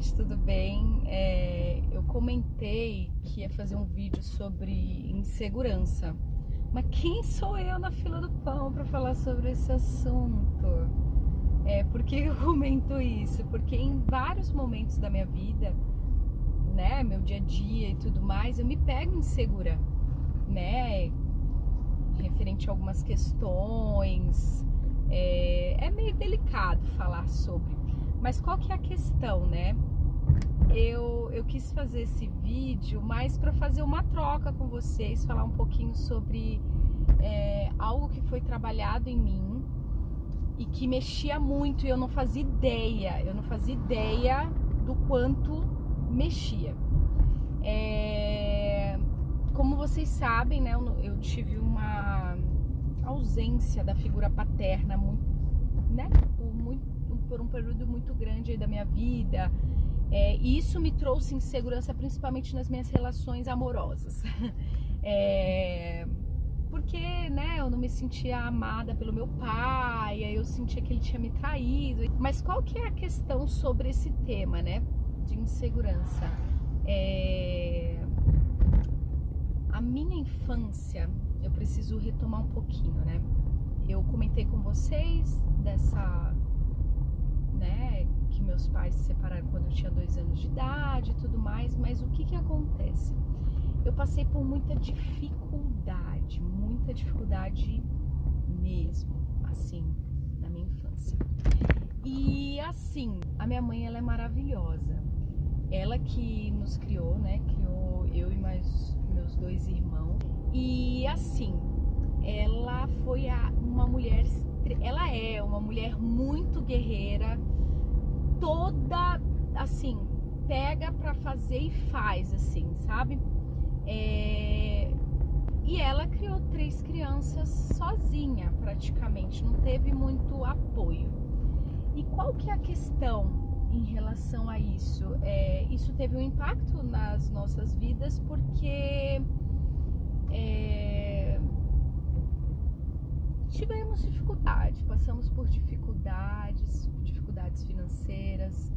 gente, tudo bem? Eu comentei que ia fazer um vídeo sobre insegurança, mas quem sou eu na fila do pão para falar sobre esse assunto? Por que eu comento isso? Porque em vários momentos da minha vida, né, meu dia a dia e tudo mais, eu me pego insegura, né, referente a algumas questões. É meio delicado falar sobre, mas qual que é a questão, né? Eu quis fazer esse vídeo mais para fazer uma troca com vocês, falar um pouquinho sobre algo que foi trabalhado em mim e que mexia muito e eu não fazia ideia do quanto mexia. Como vocês sabem, né, eu tive uma ausência da figura paterna por um período muito grande aí da minha vida. E isso me trouxe insegurança principalmente nas minhas relações amorosas. Porque, né, eu não me sentia amada pelo meu pai, aí eu sentia que ele tinha me traído. Mas qual que é a questão sobre esse tema, né, de insegurança? A minha infância, eu preciso retomar um pouquinho, né? Eu comentei com vocês né, que meus pais se separaram quando eu tinha 2 anos de idade e tudo mais, mas o que acontece? Eu passei por muita dificuldade mesmo, assim, na minha infância. E assim, a minha mãe, ela é maravilhosa. Ela que nos criou, né, criou eu e mais meus 2 irmãos. E assim, ela foi ela é uma mulher muito guerreira, toda assim, pega pra fazer e faz, assim, sabe? E ela criou 3 crianças sozinha, praticamente, não teve muito apoio. E qual que é a questão em relação a isso? Isso teve um impacto nas nossas vidas porque tivemos dificuldade, passamos por dificuldades financeiras,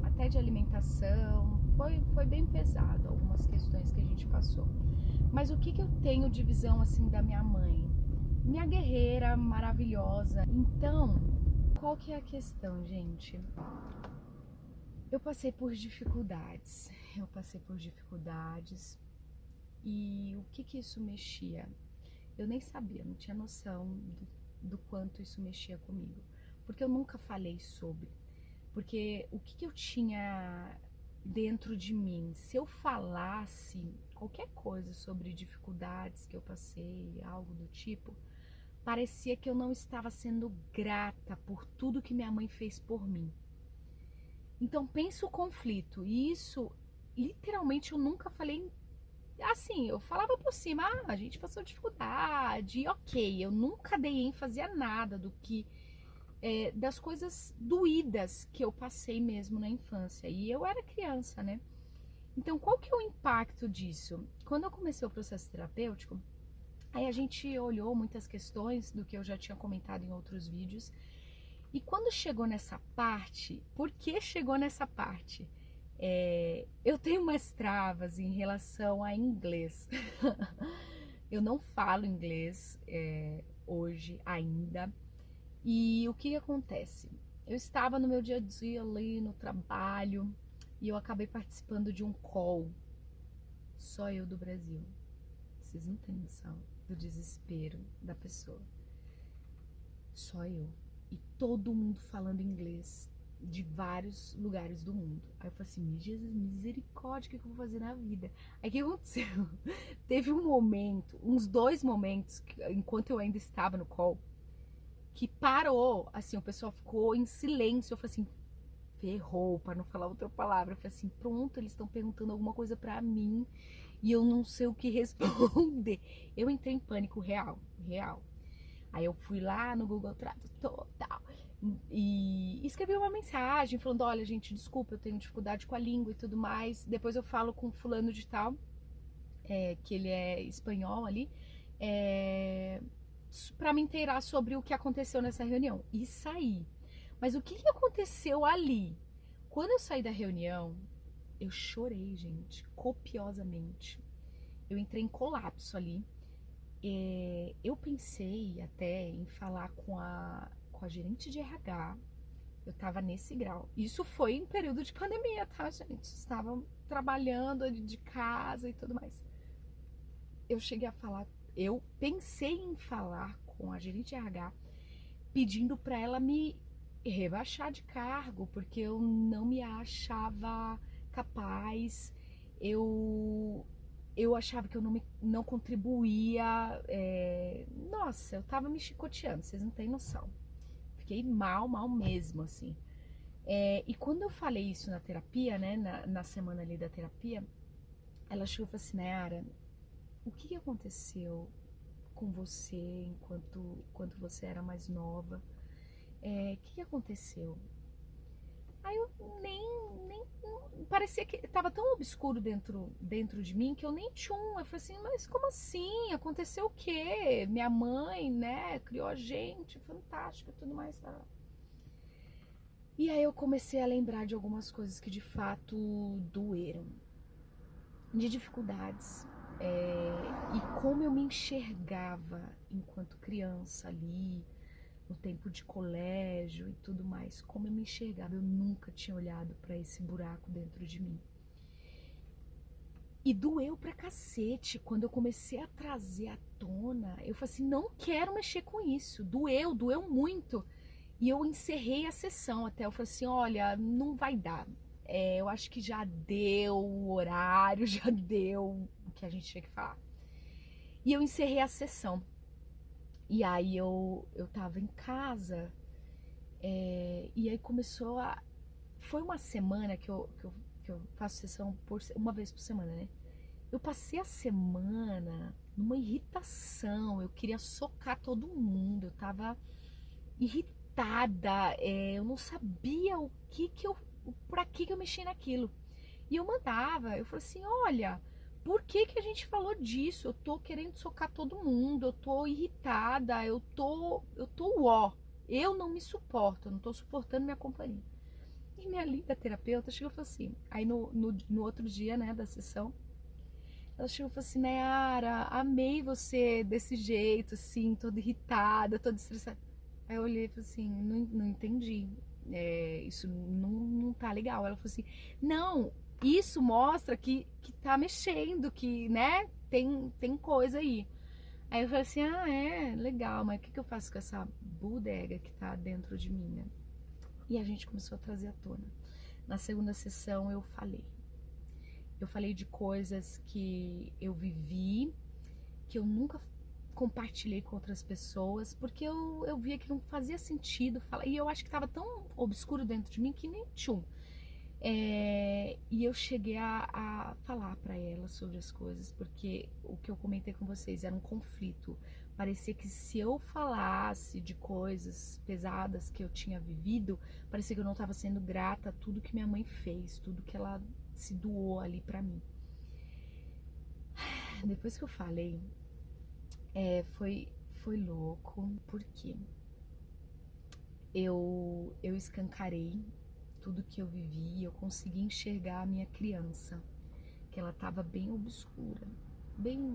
até de alimentação, foi bem pesado algumas questões que a gente passou. Mas o que eu tenho de visão assim da minha mãe? Minha guerreira maravilhosa. Então, qual que é a questão, gente? Eu passei por dificuldades, e o que isso mexia? Eu nem sabia, não tinha noção do quanto isso mexia comigo, porque eu nunca falei sobre, porque o que eu tinha dentro de mim, se eu falasse qualquer coisa sobre dificuldades que eu passei, algo do tipo, parecia que eu não estava sendo grata por tudo que minha mãe fez por mim. Então pensa o conflito, e isso literalmente eu nunca falei. Assim, eu falava por cima, a gente passou dificuldade, ok, eu nunca dei ênfase a nada das coisas doídas que eu passei mesmo na infância, e eu era criança, né? Então, qual que é o impacto disso? Quando eu comecei o processo terapêutico, aí a gente olhou muitas questões do que eu já tinha comentado em outros vídeos, e quando chegou nessa parte, por que chegou nessa parte? Eu tenho umas travas em relação a inglês. Eu não falo inglês hoje ainda. E o que acontece? Eu estava no meu dia a dia ali no trabalho e eu acabei participando de um call. Só eu do Brasil. Vocês não têm noção do desespero da pessoa. Só eu. E todo mundo falando inglês de vários lugares do mundo. Aí eu falei assim, Jesus, misericórdia, o que eu vou fazer na vida? Aí o que aconteceu? Teve um momento, uns 2 momentos, enquanto eu ainda estava no call, que parou, assim, o pessoal ficou em silêncio. Eu falei assim, ferrou, para não falar outra palavra. Eu falei assim, pronto, eles estão perguntando alguma coisa pra mim e eu não sei o que responder. Eu entrei em pânico real. Aí eu fui lá no Google Tradutor e escrevi uma mensagem falando, olha gente, desculpa, eu tenho dificuldade com a língua e tudo mais, depois eu falo com fulano de tal, que ele é espanhol ali, para me inteirar sobre o que aconteceu nessa reunião, e saí. Mas o que que aconteceu ali? Quando eu saí da reunião, eu chorei, gente, copiosamente. Eu entrei em colapso ali. Eu pensei até em falar com a gerente de RH. Eu tava nesse grau. Isso foi em período de pandemia, tá, gente? Estava trabalhando de casa e tudo mais. Eu cheguei a falar, eu pensei em falar com a gerente de RH, pedindo para ela me rebaixar de cargo, porque eu não me achava capaz, eu achava que eu não contribuía. Nossa, eu tava me chicoteando, vocês não têm noção. Fiquei mal, mal mesmo, assim. E quando eu falei isso na terapia, né, na semana ali da terapia, ela chegou e falou assim, Nayara, o que aconteceu com você enquanto você era mais nova? O que aconteceu? Aí eu nem parecia que tava tão obscuro dentro de mim que eu nem tchum. Eu falei assim, mas como assim? Aconteceu o quê? Minha mãe, né, criou a gente, fantástica, tudo mais, tá? E aí eu comecei a lembrar de algumas coisas que de fato doeram, de dificuldades, e como eu me enxergava enquanto criança ali, no tempo de colégio e tudo mais, como eu me enxergava, eu nunca tinha olhado para esse buraco dentro de mim. E doeu pra cacete quando eu comecei a trazer à tona. Eu falei assim, não quero mexer com isso. Doeu muito. E eu encerrei a sessão até. Eu falei assim, olha, não vai dar. Eu acho que já deu o horário, já deu o que a gente tinha que falar. E eu encerrei a sessão. E aí eu tava em casa, e aí começou a. Foi uma semana que eu faço sessão uma vez por semana, né? Eu passei a semana numa irritação, eu queria socar todo mundo, eu tava irritada, eu não sabia pra que eu mexi naquilo. E eu mandava, eu falei assim, olha, por que a gente falou disso? Eu tô querendo socar todo mundo, eu tô irritada, eu tô uó. Eu não me suporto, eu não tô suportando minha companhia. E minha linda terapeuta chegou e falou assim, aí no outro dia, né, da sessão, ela chegou e falou assim, Nayara, amei você desse jeito, assim, toda irritada, toda estressada. Aí eu olhei e falei assim, não entendi. Isso não tá legal. Ela falou assim, não, isso mostra que tá mexendo, que, né, tem coisa aí. Aí eu falei assim, legal, mas o que eu faço com essa bodega que tá dentro de mim, né? E a gente começou a trazer à tona. Na segunda sessão eu falei. Eu falei de coisas que eu vivi, que eu nunca compartilhei com outras pessoas, porque eu via que não fazia sentido falar. E eu acho que estava tão obscuro dentro de mim que nem tchum. E eu cheguei a falar para ela sobre as coisas, porque o que eu comentei com vocês era um conflito. Parecia que se eu falasse de coisas pesadas que eu tinha vivido, parecia que eu não estava sendo grata a tudo que minha mãe fez, tudo que ela se doou ali para mim. Depois que eu falei, foi louco, porque eu escancarei tudo que eu vivi, eu consegui enxergar a minha criança, que ela estava bem obscura, bem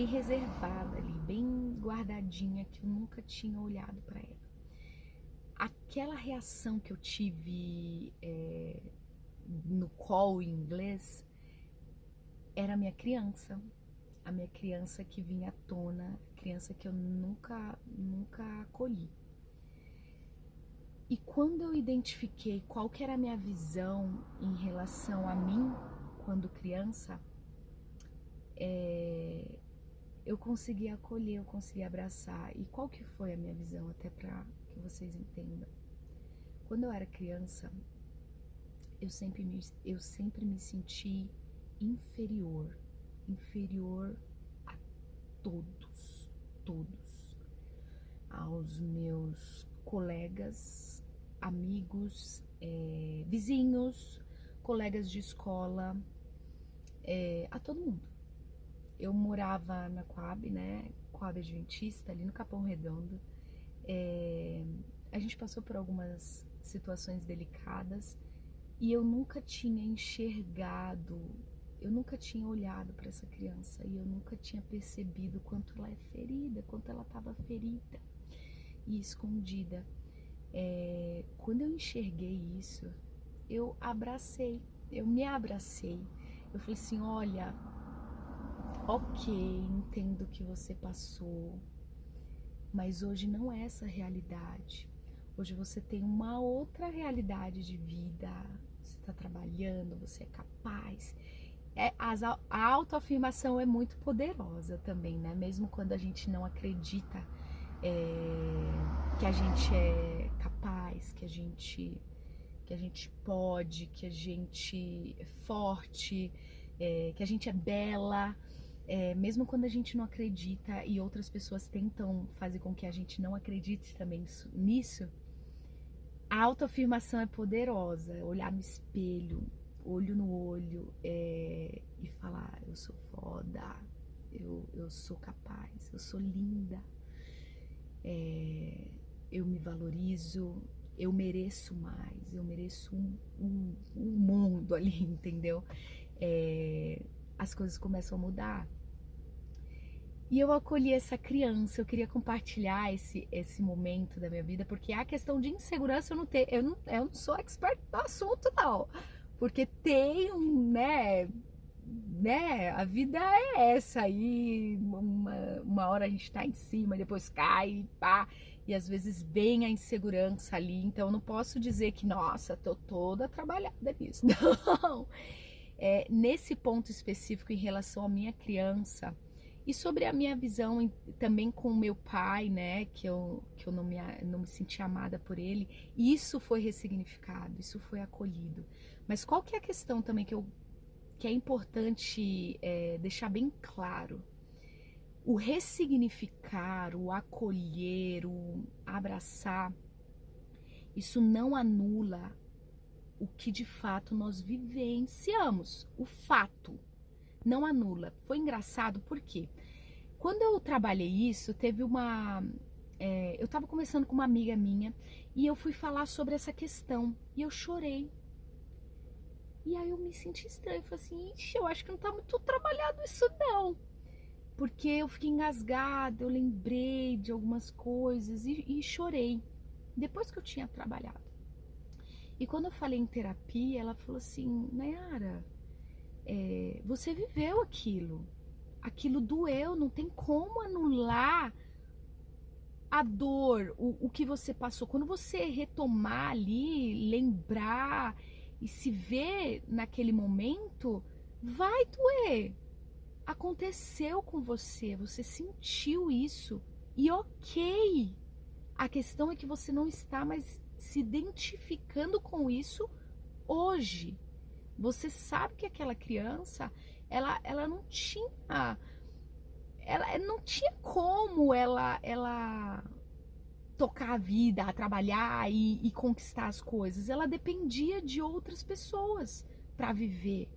reservada ali, bem guardadinha, que eu nunca tinha olhado para ela. Aquela reação que eu tive no call em inglês era a minha criança que vinha à tona, criança que eu nunca acolhi. E quando eu identifiquei qual que era a minha visão em relação a mim quando criança, eu consegui acolher, eu consegui abraçar. E qual que foi a minha visão, até para que vocês entendam? Quando eu era criança, eu sempre me senti inferior, inferior a todos, aos meus colegas, amigos, vizinhos, colegas de escola, a todo mundo. Eu morava na Coab, né? Coab Adventista, ali no Capão Redondo. a gente passou por algumas situações delicadas e eu nunca tinha enxergado, eu nunca tinha olhado para essa criança e eu nunca tinha percebido quanto ela é ferida, quanto ela estava ferida e escondida. Quando eu enxerguei isso, eu me abracei. Eu falei assim, olha, ok, entendo o que você passou, mas hoje não é essa realidade. Hoje você tem uma outra realidade de vida, você está trabalhando, você é capaz. A autoafirmação é muito poderosa também, né? Mesmo quando a gente não acredita que a gente é capaz, que a gente pode, que a gente é forte, que a gente é bela. Mesmo quando a gente não acredita e outras pessoas tentam fazer com que a gente não acredite também nisso, a autoafirmação é poderosa. Olhar no espelho, olho no olho, e falar: eu sou foda, eu sou capaz, eu sou linda, eu me valorizo, eu mereço mais, eu mereço um mundo ali, entendeu? As coisas começam a mudar. E eu acolhi essa criança, eu queria compartilhar esse momento da minha vida, porque a questão de insegurança eu não sou expert no assunto, não. Porque tem a vida é essa aí, uma hora a gente tá em cima, depois cai, pá, e às vezes vem a insegurança ali, então eu não posso dizer que, nossa, tô toda trabalhada nisso, não. Nesse ponto específico em relação à minha criança, e sobre a minha visão também com o meu pai, né, que eu não me senti amada por ele, isso foi ressignificado, isso foi acolhido. Mas qual que é a questão também que é importante deixar bem claro? O ressignificar, o acolher, o abraçar, isso não anula o que de fato nós vivenciamos, o fato. Não anula. Foi engraçado porque quando eu trabalhei isso, teve eu tava conversando com uma amiga minha e eu fui falar sobre essa questão e eu chorei. E aí eu me senti estranho, falei assim, ixi, eu acho que não tá muito trabalhado isso não. Porque eu fiquei engasgada, eu lembrei de algumas coisas e chorei. Depois que eu tinha trabalhado. E quando eu falei em terapia, ela falou assim, Nayara, você viveu aquilo doeu, não tem como anular a dor, o que você passou. Quando você retomar ali, lembrar e se ver naquele momento, vai doer. Aconteceu com você, você sentiu isso e ok. A questão é que você não está mais se identificando com isso hoje. Você sabe que aquela criança, ela não tinha como ela tocar a vida, trabalhar e conquistar as coisas. Ela dependia de outras pessoas para viver,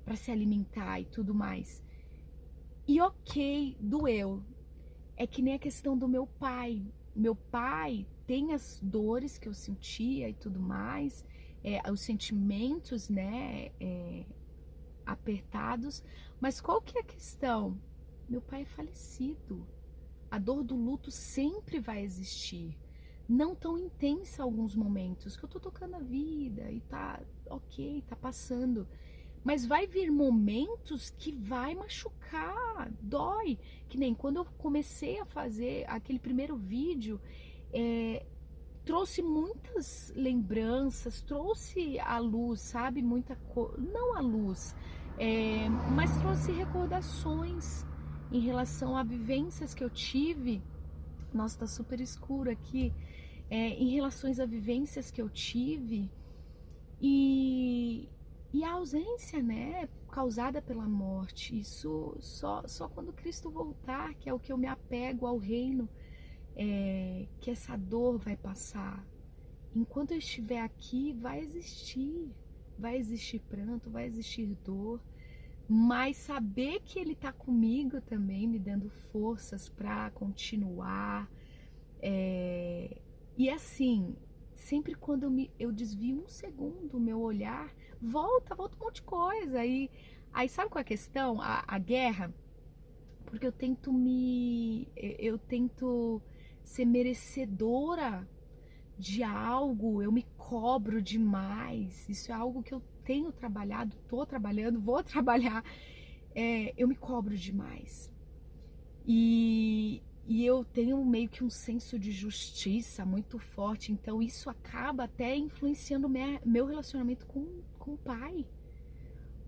para se alimentar e tudo mais. E ok, doeu. É que nem a questão do meu pai. Meu pai tem as dores que eu sentia e tudo mais, os sentimentos, né, apertados. Mas qual que é a questão? Meu pai é falecido. A dor do luto sempre vai existir. Não tão intensa alguns momentos, que eu tô tocando a vida e tá ok, tá passando. Mas vai vir momentos que vai machucar, dói. Que nem quando eu comecei a fazer aquele primeiro vídeo, trouxe muitas lembranças, trouxe à luz, sabe? Muita coisa, não à luz, mas trouxe recordações em relação a vivências que eu tive. Nossa, tá super escuro aqui. Em relação a vivências que eu tive e a ausência, né, causada pela morte. Isso só quando Cristo voltar, que é o que eu me apego ao reino, que essa dor vai passar. Enquanto eu estiver aqui, vai existir pranto, vai existir dor, mas saber que Ele está comigo também, me dando forças para continuar, E assim, sempre quando eu desvio um segundo o meu olhar, volta um monte de coisa. Aí sabe qual é a questão? A guerra, porque eu tento ser merecedora de algo, eu me cobro demais. Isso é algo que eu tenho trabalhado, tô trabalhando, vou trabalhar. Eu me cobro demais. E eu tenho meio que um senso de justiça muito forte, então isso acaba até influenciando meu relacionamento com o pai.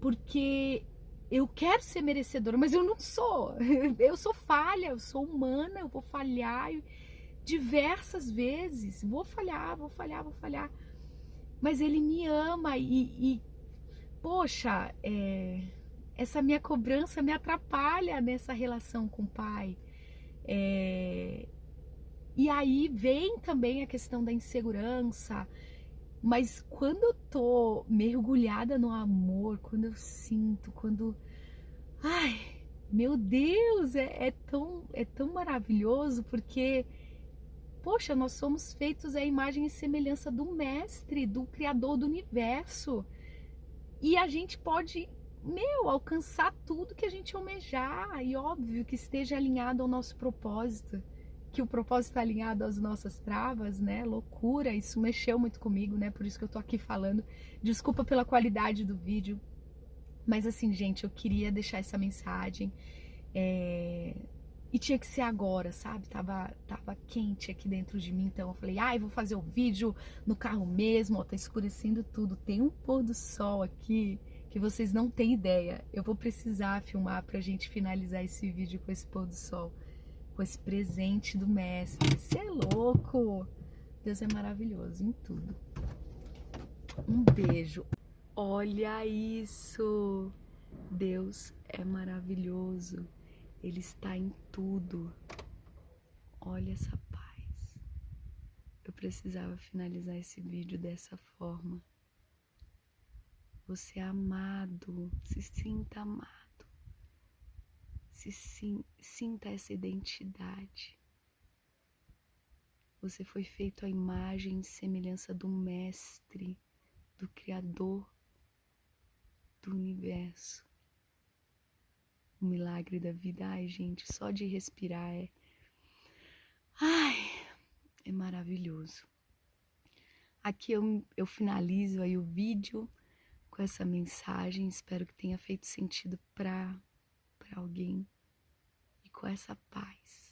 Porque eu quero ser merecedora, mas eu não sou. Eu sou falha, eu sou humana, eu vou falhar diversas vezes. Vou falhar, vou falhar, vou falhar. Mas ele me ama poxa, essa minha cobrança me atrapalha nessa relação com o pai. E aí vem também a questão da insegurança, mas quando eu tô mergulhada no amor, quando eu sinto, ai, meu Deus, é tão maravilhoso, porque, poxa, nós somos feitos à imagem e semelhança do Mestre, do Criador do Universo. E a gente pode, alcançar tudo que a gente almejar, e óbvio que esteja alinhado ao nosso propósito, que o propósito está alinhado às nossas travas, né? Loucura, isso mexeu muito comigo, né? Por isso que eu tô aqui falando. Desculpa pela qualidade do vídeo, mas assim, gente, eu queria deixar essa mensagem. E tinha que ser agora, sabe? Tava quente aqui dentro de mim, então eu falei, vou fazer o vídeo no carro mesmo, ó, tá escurecendo tudo. Tem um pôr do sol aqui que vocês não têm ideia. Eu vou precisar filmar pra gente finalizar esse vídeo com esse pôr do sol, com esse presente do mestre. Você é louco! Deus é maravilhoso em tudo. Um beijo. Olha isso! Deus é maravilhoso. Ele está em tudo. Olha essa paz. Eu precisava finalizar esse vídeo dessa forma. Você é amado. Se sinta amado. Sinta essa identidade. Você foi feito à imagem e semelhança do Mestre, do Criador do Universo. O milagre da vida, gente, só de respirar é maravilhoso. Aqui eu finalizo aí o vídeo com essa mensagem, espero que tenha feito sentido para alguém, e com essa paz.